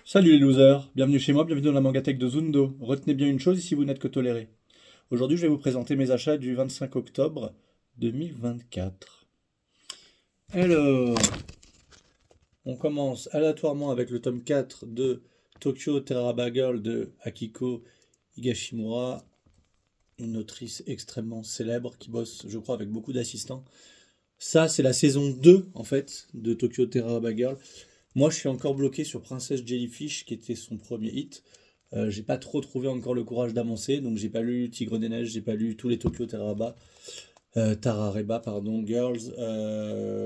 Salut les losers, bienvenue chez moi, bienvenue dans la mangatech de Zundo. Retenez bien une chose, ici vous n'êtes que tolérés. Aujourd'hui je vais vous présenter mes achats du 25 octobre 2024. Alors, on commence aléatoirement avec le tome 4 de Tokyo Terraba Girl de Akiko Higashimura, une autrice extrêmement célèbre qui bosse, je crois, avec beaucoup d'assistants. Ça, c'est la saison 2, en fait, de Tokyo Terraba Girl. Moi, je suis encore bloqué sur Princess Jellyfish, qui était son premier hit. J'ai pas trop trouvé encore le courage d'avancer, donc j'ai pas lu Tigre des Neiges, j'ai pas lu tous les Tokyo Tarareba, pardon, Girls,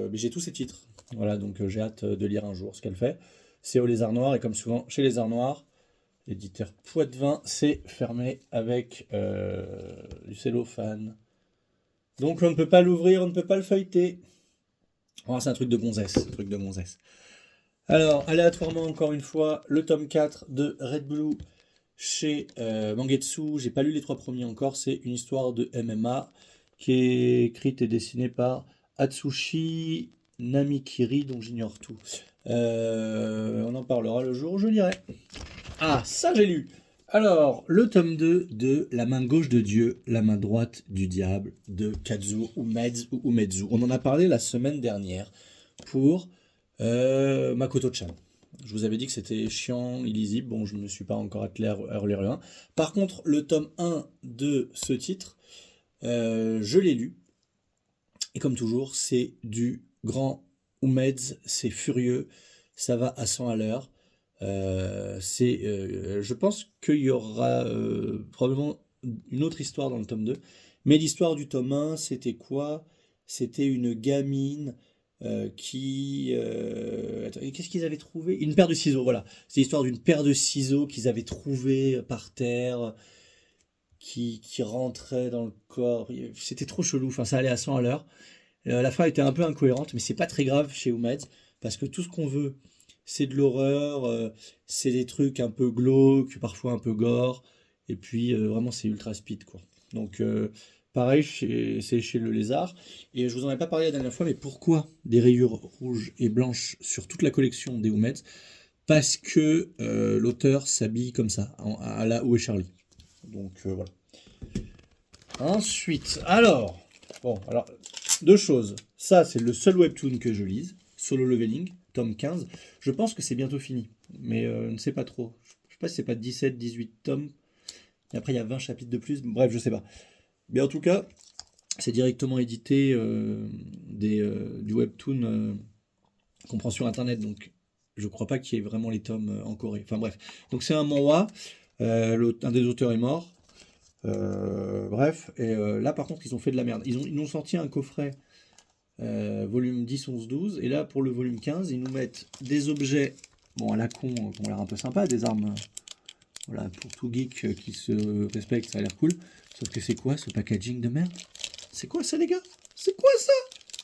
mais j'ai tous ces titres. Voilà, donc j'ai hâte de lire un jour ce qu'elle fait. C'est au Lézard Noir, et comme souvent chez Lézard Noir, l'éditeur Poitvin, c'est fermé avec du cellophane. Donc on ne peut pas l'ouvrir, on ne peut pas le feuilleter. Oh, c'est un truc de gonzesse, un truc de gonzesse. Alors, aléatoirement, encore une fois, le tome 4 de Red Blue chez Mangetsu. J'ai pas lu les trois premiers encore. C'est une histoire de MMA qui est écrite et dessinée par Atsushi Namikiri, dont j'ignore tout. On en parlera le jour où je lirai. Ah, ça j'ai lu. Alors, le tome 2 de La main gauche de Dieu, la main droite du diable de Kazuo Umezu. On en a parlé la semaine dernière pour Makoto-chan. Je vous avais dit que c'était chiant, illisible. Bon, je ne me suis pas encore attelé à relire le 1. Par contre, le tome 1 de ce titre, je l'ai lu. Et comme toujours, c'est du grand Umeds, c'est furieux, ça va à 100 à l'heure. Je pense qu'il y aura probablement une autre histoire dans le tome 2. Mais l'histoire du tome 1, c'était quoi? C'était une gamine qu'est-ce qu'ils avaient trouvé? Une paire de ciseaux, voilà. C'est l'histoire d'une paire de ciseaux qu'ils avaient trouvé par terre, qui rentrait dans le corps. C'était trop chelou, enfin ça allait à 100 à l'heure. La fin était un peu incohérente, mais c'est pas très grave chez Umeds, parce que tout ce qu'on veut, c'est de l'horreur, c'est des trucs un peu glauques, parfois un peu gore, et puis vraiment c'est ultra speed quoi. Donc pareil, c'est chez le Lézard, et je vous en ai pas parlé la dernière fois, mais pourquoi des rayures rouges et blanches sur toute la collection des Umeds? Parce que l'auteur s'habille comme ça, à la Où est Charlie. Donc voilà. Ensuite, alors, deux choses. Ça, c'est le seul webtoon que je lise, Solo Leveling, tome 15. Je pense que c'est bientôt fini, mais je ne sais pas trop. Je sais pas si c'est pas 17, 18 tomes. Et après, il y a 20 chapitres de plus. Bref, je sais pas. Mais en tout cas, c'est directement édité du webtoon qu'on prend sur Internet. Donc, je crois pas qu'il y ait vraiment les tomes en Corée. Enfin bref. Donc, c'est un manhwa. Un des auteurs est mort. Bref, et là par contre ils ont fait de la merde. Ils nous ont sorti un coffret volume 10, 11, 12, et là pour le volume 15, ils nous mettent des objets, bon à la con, qui ont l'air un peu sympa, des armes, voilà, pour tout geek qui se respecte, ça a l'air cool. Sauf que c'est quoi ce packaging de merde? C'est quoi ça les gars? C'est quoi ça?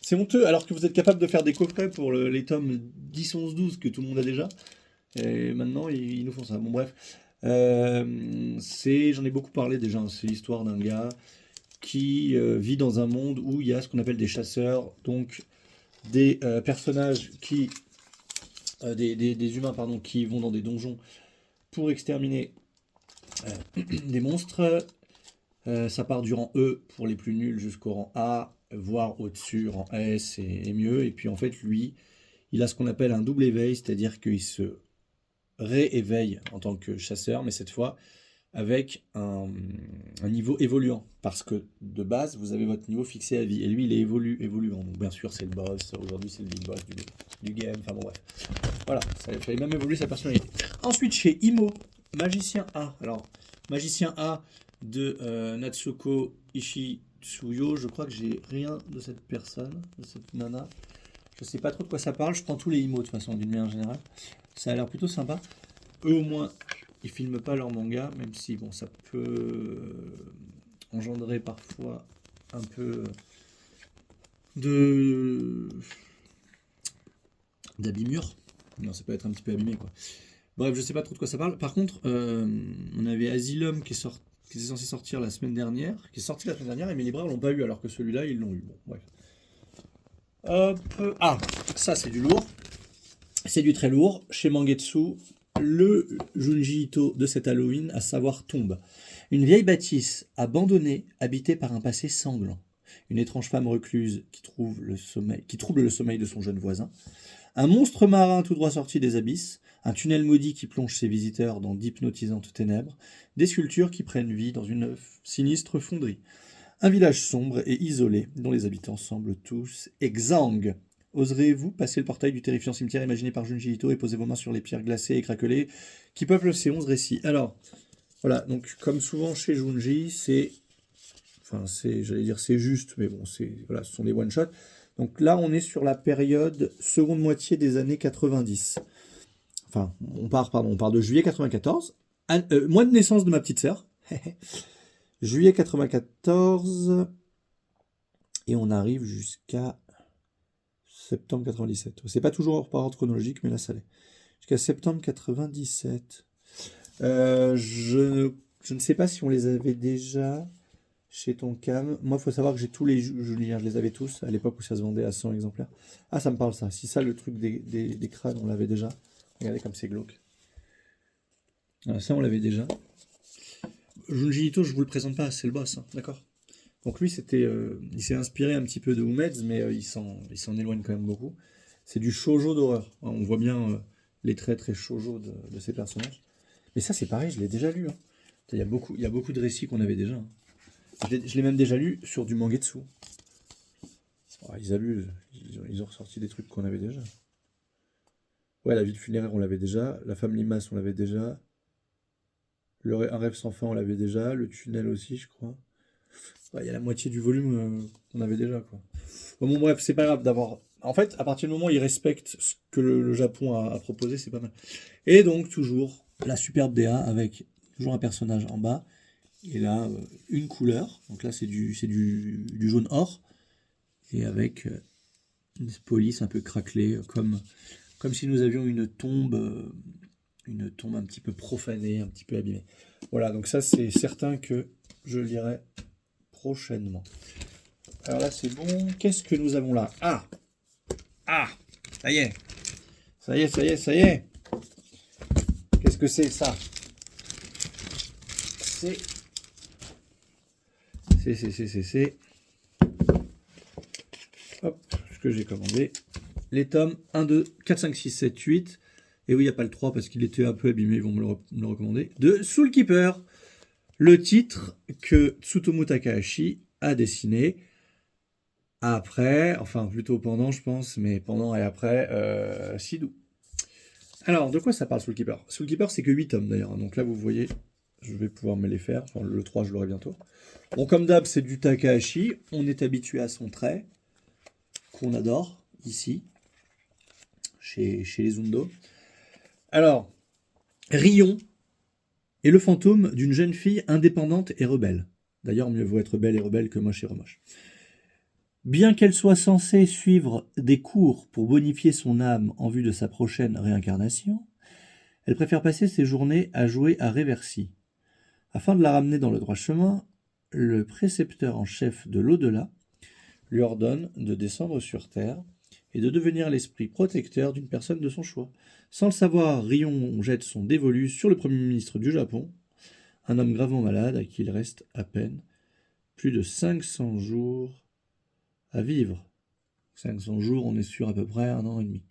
C'est honteux, alors que vous êtes capable de faire des coffrets pour les tomes 10, 11, 12 que tout le monde a déjà, et maintenant ils nous font ça. Bon bref. J'en ai beaucoup parlé déjà, hein. C'est l'histoire d'un gars qui vit dans un monde où il y a ce qu'on appelle des chasseurs, donc des personnages des humains pardon, qui vont dans des donjons pour exterminer des monstres. Ça part du rang E pour les plus nuls jusqu'au rang A, voire au-dessus, rang S et mieux. Et puis en fait, lui, il a ce qu'on appelle un double éveil, c'est-à-dire qu'il se rééveille en tant que chasseur, mais cette fois avec un niveau évoluant. Parce que de base, vous avez votre niveau fixé à vie. Et lui, il est évoluant. Donc bien sûr, c'est le boss. Aujourd'hui, c'est le big boss du game. Enfin bon, bref. Voilà, ça fait même évoluer sa personnalité. Ensuite, chez Imo, Magicien A. Alors, Magicien A de Natsuko Ishitsuyo. Je crois que j'ai rien de cette personne, de cette nana. Je sais pas trop de quoi ça parle. Je prends tous les Imo de toute façon, d'une manière générale. Ça a l'air plutôt sympa. Eux au moins, ils filment pas leur manga, même si bon, ça peut engendrer parfois un peu de d'abîmure. Non, ça peut être un petit peu abîmé quoi. Bref, je sais pas trop de quoi ça parle. Par contre, on avait Asylum qui était censé sortir la semaine dernière, qui est sorti la semaine dernière, et mes libraires l'ont pas eu, alors que celui-là, ils l'ont eu. Bon, bref. Hop. Ah, ça c'est du lourd. C'est du très lourd. Chez Mangetsu, le Junji Ito de cet Halloween, à savoir Tombe. Une vieille bâtisse abandonnée, habitée par un passé sanglant. Une étrange femme recluse qui trouble le sommeil de son jeune voisin. Un monstre marin tout droit sorti des abysses. Un tunnel maudit qui plonge ses visiteurs dans d'hypnotisantes ténèbres. Des sculptures qui prennent vie dans une sinistre fonderie. Un village sombre et isolé, dont les habitants semblent tous exsangues. Oserez-vous passer le portail du terrifiant cimetière imaginé par Junji Ito et poser vos mains sur les pierres glacées et craquelées qui peuplent ces 11 récits? Alors, voilà, donc comme souvent chez Junji, j'allais dire c'est juste, mais bon, voilà, ce sont des one-shots. Donc là, on est sur la période seconde moitié des années 90. Enfin, on part de juillet 94, mois de naissance de ma petite sœur. Juillet 94, et on arrive jusqu'à septembre 97. C'est pas toujours par ordre chronologique, mais là ça l'est. Jusqu'à septembre 97. Je ne sais pas si on les avait déjà chez Tonkam. Moi, il faut savoir que j'ai tous les Julien, je les avais tous à l'époque où ça se vendait à 100 exemplaires. Ah, ça me parle ça. Si ça, le truc des crânes, on l'avait déjà. Regardez comme c'est glauque. Alors, ça, on l'avait déjà. Junji Ito, je vous le présente pas, c'est le boss, hein, d'accord. Donc lui, il s'est inspiré un petit peu de Umeds, mais il s'en éloigne quand même beaucoup. C'est du shoujo d'horreur. On voit bien les traits très shoujo de ces personnages. Mais ça, c'est pareil, je l'ai déjà lu. Hein. Il y a beaucoup de récits qu'on avait déjà. Hein. Je l'ai même déjà lu sur du Mangetsu. Ils abusent. Ils ont ressorti des trucs qu'on avait déjà. Ouais, la ville funéraire, on l'avait déjà. La femme limace, on l'avait déjà. Un rêve sans fin, on l'avait déjà. Le tunnel aussi, je crois. Ouais, il y a la moitié du volume qu'on avait déjà, quoi. Bon, bref, c'est pas grave d'avoir... En fait, à partir du moment où ils respectent ce que le Japon a proposé, c'est pas mal. Et donc, toujours, la superbe DA avec toujours un personnage en bas. Et là, une couleur. Donc là, c'est du jaune or. Et avec une police un peu craquelée, comme si nous avions une tombe un petit peu profanée, un petit peu abîmée. Voilà, donc ça, c'est certain que je lirai prochainement. Alors là, c'est bon. Qu'est-ce que nous avons là? Ah, ça y est. Ça y est. Qu'est-ce que c'est, ça? C'est... Hop, ce que j'ai commandé. Les tomes 1, 2, 4, 5, 6, 7, 8. Et oui, il n'y a pas le 3 parce qu'il était un peu abîmé, ils vont me le recommander. De Soul Keeper. Le titre que Tsutomu Takahashi a dessiné après, enfin plutôt pendant, je pense, mais pendant et après, Sidou. Alors, de quoi ça parle, Soul Keeper? Soul Keeper, c'est que 8 tomes d'ailleurs. Donc là, vous voyez, je vais pouvoir me les faire. Enfin, le 3, je l'aurai bientôt. Bon, comme d'hab, c'est du Takahashi. On est habitué à son trait, qu'on adore, ici, chez les Undo. Alors, Rion est le fantôme d'une jeune fille indépendante et rebelle. D'ailleurs, mieux vaut être belle et rebelle que moche et remoche. Bien qu'elle soit censée suivre des cours pour bonifier son âme en vue de sa prochaine réincarnation, elle préfère passer ses journées à jouer à Réversi. Afin de la ramener dans le droit chemin, le précepteur en chef de l'au-delà lui ordonne de descendre sur Terre et de devenir l'esprit protecteur d'une personne de son choix. Sans le savoir, Rion jette son dévolu sur le Premier ministre du Japon, un homme gravement malade à qui il reste à peine plus de 500 jours à vivre. 500 jours, on est sur à peu près 1 an et demi.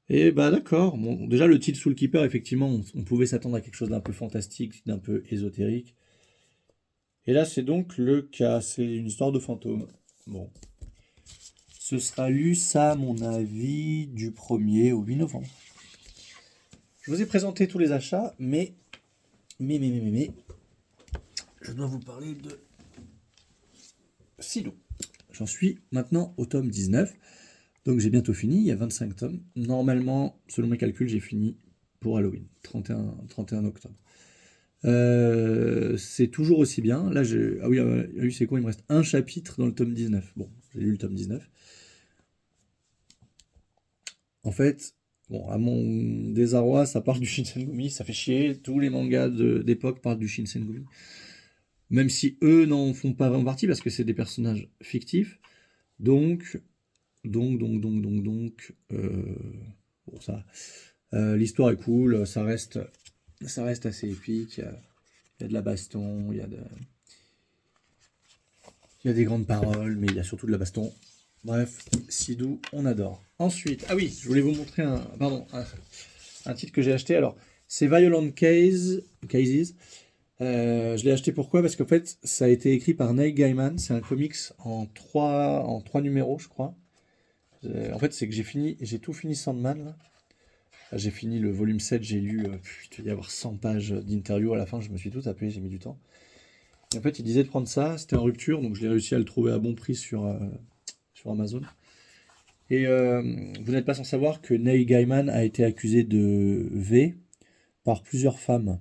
Et bah d'accord, bon, déjà le titre Soul Keeper, effectivement, on pouvait s'attendre à quelque chose d'un peu fantastique, d'un peu ésotérique. Et là, c'est donc le cas, c'est une histoire de fantôme. Bon. Ce sera lu, ça, à mon avis, du 1er au 8 novembre. Je vous ai présenté tous les achats, mais, je dois vous parler de Sidou. J'en suis maintenant au tome 19. Donc j'ai bientôt fini, il y a 25 tomes. Normalement, selon mes calculs, j'ai fini pour Halloween, 31 octobre. C'est toujours aussi bien. Là, ah oui, c'est quoi? Il me reste un chapitre dans le tome 19. Bon, j'ai lu le tome 19. En fait, bon, à mon désarroi, ça parle du Shinsengumi, ça fait chier. Tous les mangas d'époque parlent du Shinsengumi. Même si eux n'en font pas vraiment partie parce que c'est des personnages fictifs. Donc, bon ça, L'histoire est cool, ça reste assez épique. Il y a de la baston, il y a des grandes paroles, mais il y a surtout de la baston. Bref, Sidou, on adore. Ensuite, ah oui, je voulais vous montrer un titre que j'ai acheté. Alors, c'est Cases. Je l'ai acheté pourquoi? Parce qu'en fait, ça a été écrit par Neil Gaiman. C'est un comics en trois numéros, je crois. En fait, c'est que j'ai tout fini Sandman, là. Là, j'ai fini le volume 7, j'ai lu, il devait y avoir 100 pages d'interview à la fin, je me suis tout tapé, j'ai mis du temps. Et en fait, il disait de prendre ça, c'était en rupture, donc je l'ai réussi à le trouver à bon prix sur Amazon. Et vous n'êtes pas sans savoir que Neil Gaiman a été accusé de V par plusieurs femmes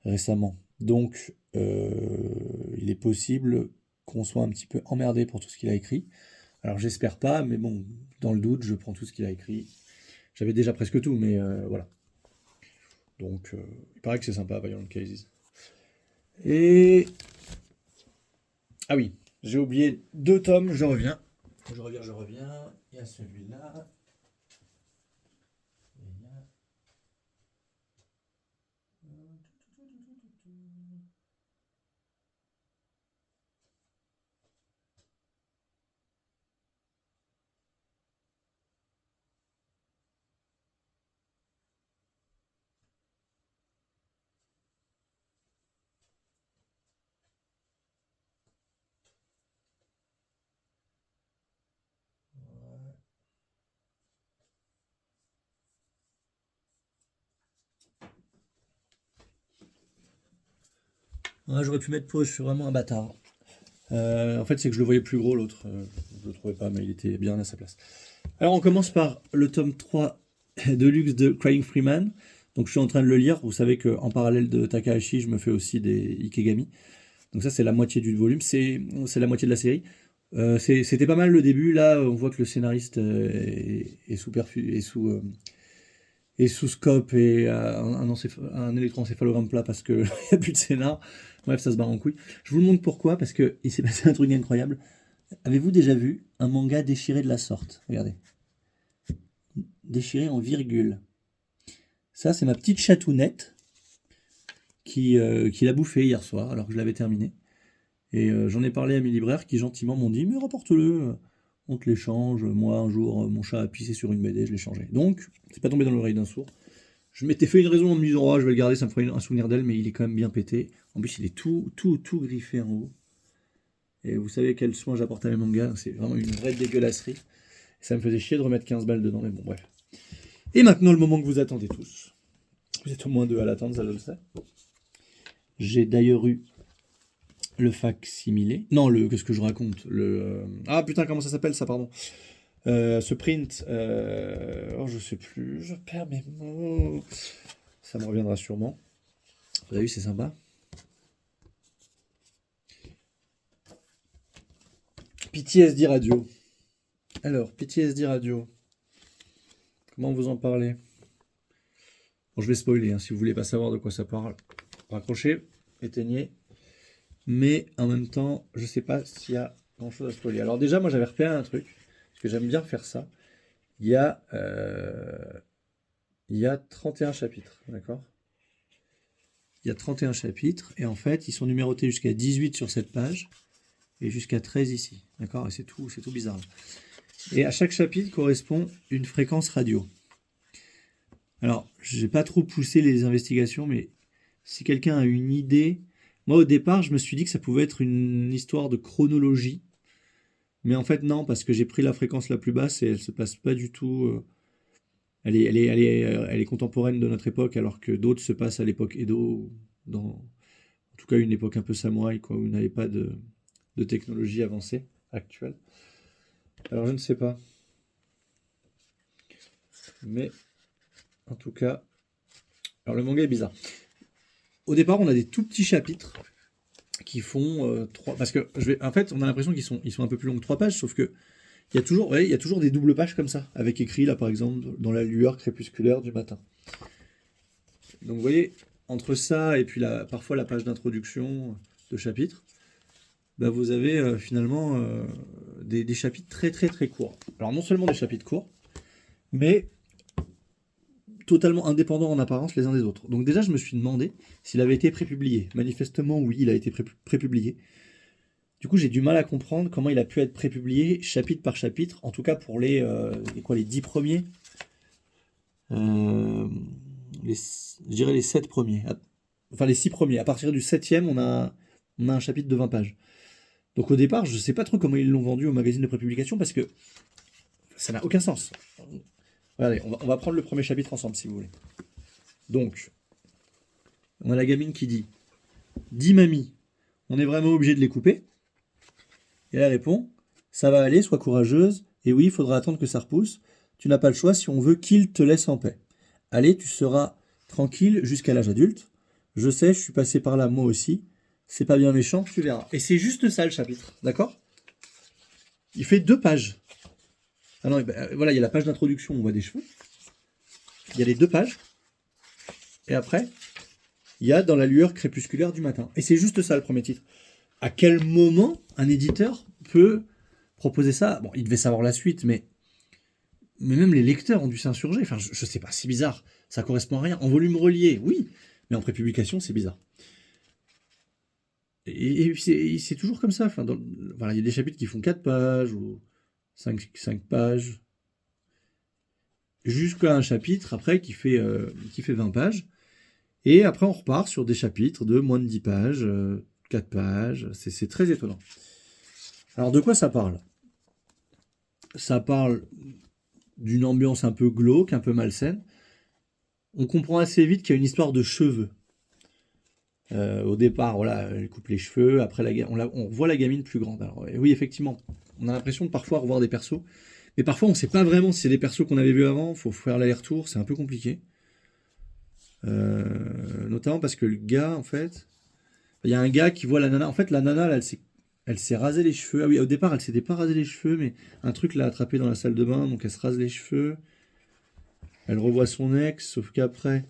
récemment. Donc, il est possible qu'on soit un petit peu emmerdé pour tout ce qu'il a écrit. Alors, j'espère pas, mais bon, dans le doute, je prends tout ce qu'il a écrit. J'avais déjà presque tout, mais voilà. Donc, il paraît que c'est sympa, Violent Cases. Et... Ah oui, j'ai oublié 2 tomes, je reviens. Je reviens. Il y a celui-là. Et il y a... Ouais, j'aurais pu mettre pause, je suis vraiment un bâtard. En fait, c'est que je le voyais plus gros l'autre. Je le trouvais pas, mais il était bien à sa place. Alors, on commence par le tome 3 de luxe de Crying Freeman. Donc, je suis en train de le lire. Vous savez qu'en parallèle de Takahashi, je me fais aussi des Ikegami. Donc, ça, c'est la moitié du volume. C'est la moitié de la série. C'était pas mal le début. Là, on voit que le scénariste est sous scope et un électroencéphalogramme plat parce qu'il n'y a plus de scénar. Bref, ça se barre en couille. Je vous le montre pourquoi, parce qu'il s'est passé un truc incroyable. Avez-vous déjà vu un manga déchiré de la sorte? Regardez. Déchiré en virgule. Ça, c'est ma petite chatounette qui l'a bouffé hier soir, alors que je l'avais terminé. Et j'en ai parlé à mes libraires qui gentiment m'ont dit, mais rapporte-le, on te l'échange. Moi, un jour, mon chat a pissé sur une BD, je l'ai changé. Donc, c'est pas tombé dans l'oreille d'un sourd. Je m'étais fait une raison en me disant, oh, je vais le garder, ça me ferait un souvenir d'elle, mais il est quand même bien pété. En plus, il est tout griffé en haut. Et vous savez quel soin j'apporte à mes mangas, c'est vraiment une vraie dégueulasserie. Et ça me faisait chier de remettre 15 balles dedans, mais bon, bref. Et maintenant, le moment que vous attendez tous. Vous êtes au moins 2 à l'attendre, ça je le sais. J'ai d'ailleurs eu le facsimilé. Non, qu'est-ce que je raconte? Ah putain, comment ça s'appelle ça, pardon. Ce print. Oh, je sais plus, je perds mes mots. Ça me reviendra sûrement. Vous avez vu, c'est sympa. PTSD Radio. Alors, PTSD Radio. Comment vous en parlez? Bon, je vais spoiler, hein, si vous voulez pas savoir de quoi ça parle. Raccrochez, éteignez. Mais en même temps, je sais pas s'il y a grand chose à spoiler. Alors déjà, moi j'avais repéré un truc, parce que j'aime bien faire ça. Il y a 31 chapitres, d'accord? Il y a 31 chapitres, et en fait, ils sont numérotés jusqu'à 18 sur cette page, et jusqu'à 13 ici, d'accord? Et c'est tout bizarre. Et à chaque chapitre correspond une fréquence radio. Alors, j'ai pas trop poussé les investigations, mais si quelqu'un a une idée... Moi, au départ, je me suis dit que ça pouvait être une histoire de chronologie, mais en fait, non, parce que j'ai pris la fréquence la plus basse et elle se passe pas du tout... Elle est contemporaine de notre époque, alors que d'autres se passent à l'époque Edo, en tout cas une époque un peu samouraï, quoi, où il n'avait pas de technologie avancée actuelle. Alors je ne sais pas. Mais en tout cas... Alors le manga est bizarre. Au départ, on a des tout petits chapitres qui font 3... Parce que, en fait, on a l'impression qu'ils sont un peu plus longs que 3 pages, sauf que il y a toujours des doubles pages comme ça, avec écrit, là, par exemple, dans la lueur crépusculaire du matin. Donc, vous voyez, entre ça et puis parfois la page d'introduction de chapitre, bah, vous avez finalement des chapitres très, très, très courts. Alors, non seulement des chapitres courts, mais totalement indépendants en apparence les uns des autres. Donc déjà, je me suis demandé s'il avait été prépublié. Manifestement, oui, il a été prépublié. Du coup, j'ai du mal à comprendre comment il a pu être prépublié chapitre par chapitre, en tout cas pour les 10 premiers. Je dirais les 7 premiers. Enfin, les 6 premiers. À partir du 7e, on a un chapitre de 20 pages. Donc au départ, je ne sais pas trop comment ils l'ont vendu au magazine de prépublication parce que ça n'a aucun sens. Allez, on va prendre le premier chapitre ensemble si vous voulez. Donc, on a la gamine qui dit « Dis mamie, on est vraiment obligé de les couper ?» Et elle répond « Ça va aller, sois courageuse, et oui, il faudra attendre que ça repousse. Tu n'as pas le choix si on veut qu'il te laisse en paix. Allez, tu seras tranquille jusqu'à l'âge adulte. Je sais, je suis passé par là moi aussi. C'est pas bien méchant, tu verras. » Et c'est juste ça le chapitre, d'accord? Il fait 2 pages. Ah non, voilà, il y a la page d'introduction, on voit des cheveux. Il y a les 2 pages. Et après, il y a dans la lueur crépusculaire du matin. Et c'est juste ça le premier titre. À quel moment un éditeur peut proposer ça? Bon, il devait savoir la suite, mais même les lecteurs ont dû s'insurger. Enfin, je sais pas, c'est bizarre. Ça correspond à rien. En volume relié, oui, mais en prépublication, c'est bizarre. Et c'est toujours comme ça. Enfin, voilà, il y a des chapitres qui font 4 pages ou 5 pages. Jusqu'à un chapitre après qui fait 20 pages. Et après, on repart sur des chapitres de moins de 10 pages, 4 pages. C'est très étonnant. Alors, de quoi ça parle? Ça parle d'une ambiance un peu glauque, un peu malsaine. On comprend assez vite qu'il y a une histoire de cheveux. Au départ, voilà, elle coupe les cheveux. Après, on voit la gamine plus grande. Alors, oui, effectivement, on a l'impression de parfois revoir des persos. Mais parfois, on ne sait pas vraiment si c'est des persos qu'on avait vus avant. Il faut faire l'aller-retour, c'est un peu compliqué. Notamment parce que le gars, en fait, il y a un gars qui voit la nana. En fait, la nana, là, elle s'est rasé les cheveux. Ah oui, au départ, elle s'était pas rasé les cheveux, mais un truc l'a attrapé dans la salle de bain, donc elle se rase les cheveux. Elle revoit son ex, sauf qu'après,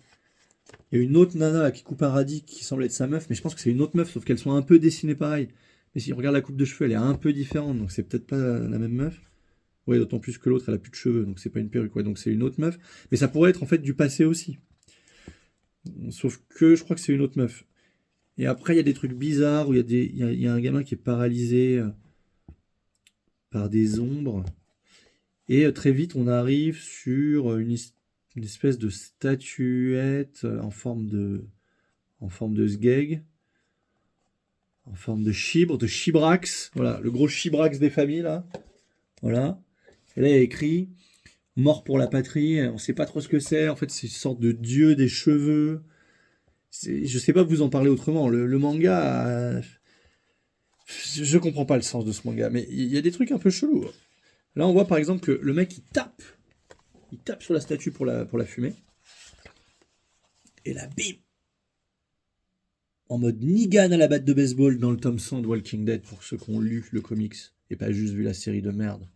il y a une autre nana là, qui coupe un radis qui semble être sa meuf, mais je pense que c'est une autre meuf, sauf qu'elles sont un peu dessinées pareil. Mais si on regarde la coupe de cheveux, elle est un peu différente, donc c'est peut-être pas la même meuf. Ouais, d'autant plus que l'autre, elle a plus de cheveux, donc c'est pas une perruque, ouais, donc c'est une autre meuf. Mais ça pourrait être en fait du passé aussi. Sauf que je crois que c'est une autre meuf. Et après, il y a des trucs bizarres où il y a un gamin qui est paralysé par des ombres. Et très vite, on arrive sur une espèce de statuette en forme de sgeg, en forme de chibre, de chibrax. Voilà, le gros chibrax des familles, là. Voilà. Et là, il y a écrit « Mort pour la patrie ». On ne sait pas trop ce que c'est. En fait, c'est une sorte de dieu des cheveux. Je ne sais pas vous en parler autrement. Le manga... je comprends pas le sens de ce manga, mais il y a des trucs un peu chelous. Là, on voit par exemple que le mec, il tape sur la statue pour la fumer. Et là, bim! En mode Negan à la batte de baseball dans le tome 100 de Walking Dead, pour ceux qui ont lu le comics, et pas juste vu la série de merde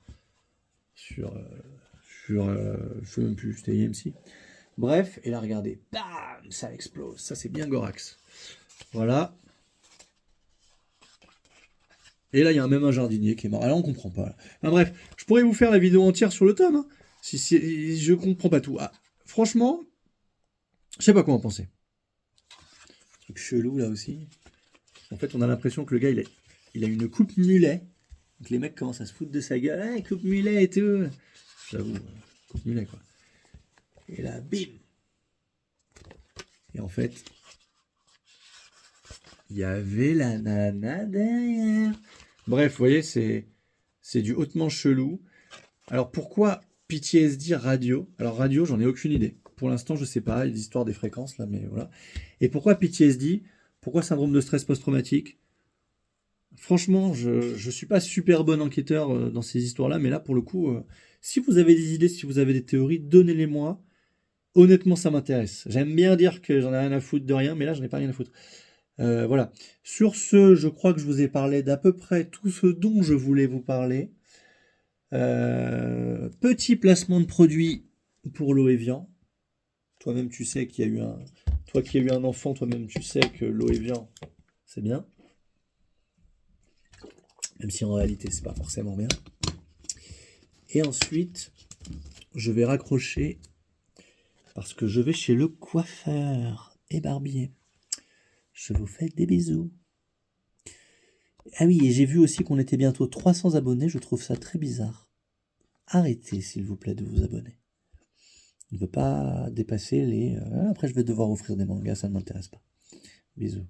sur je sais même plus, c'était IMC. Bref, et là, regardez, bam! Ça explose. Ça, c'est bien Gorax. Voilà. Et là, il y a même un jardinier qui est mort. Alors, on comprend pas. Enfin, bref, je pourrais vous faire la vidéo entière sur le tome. Hein, si je comprends pas tout. Ah, franchement, je sais pas quoi en penser. Truc chelou là aussi. En fait, on a l'impression que le gars, il a une coupe mulet. Donc les mecs commencent à se foutre de sa gueule. Hey, coupe mulet et tout. J'avoue, coupe mulet quoi. Et là, bim. Et en fait, il y avait la nana derrière. Bref, vous voyez, c'est du hautement chelou. Alors pourquoi PTSD radio? Alors radio, j'en ai aucune idée. Pour l'instant, je sais pas, il y a l'histoire des fréquences là, mais voilà. Et pourquoi PTSD? Pourquoi syndrome de stress post-traumatique? Franchement, je suis pas super bon enquêteur dans ces histoires-là, mais là, pour le coup, si vous avez des idées, si vous avez des théories, donnez-les-moi. Honnêtement, ça m'intéresse. J'aime bien dire que j'en ai rien à foutre de rien, mais là, j'en ai pas rien à foutre. Voilà. Sur ce, je crois que je vous ai parlé d'à peu près tout ce dont je voulais vous parler. Petit placement de produit pour l'eau Evian. Toi-même, tu sais qu'il y a eu un... Toi qui as eu un enfant, toi-même, tu sais que l'eau Evian, c'est bien. Même si en réalité, c'est pas forcément bien. Et ensuite, je vais raccrocher parce que je vais chez le coiffeur et barbier. Je vous fais des bisous. Ah oui, et j'ai vu aussi qu'on était bientôt 300 abonnés, je trouve ça très bizarre. Arrêtez, s'il vous plaît, de vous abonner. On ne veut pas dépasser les... Après, je vais devoir offrir des mangas, ça ne m'intéresse pas. Bisous.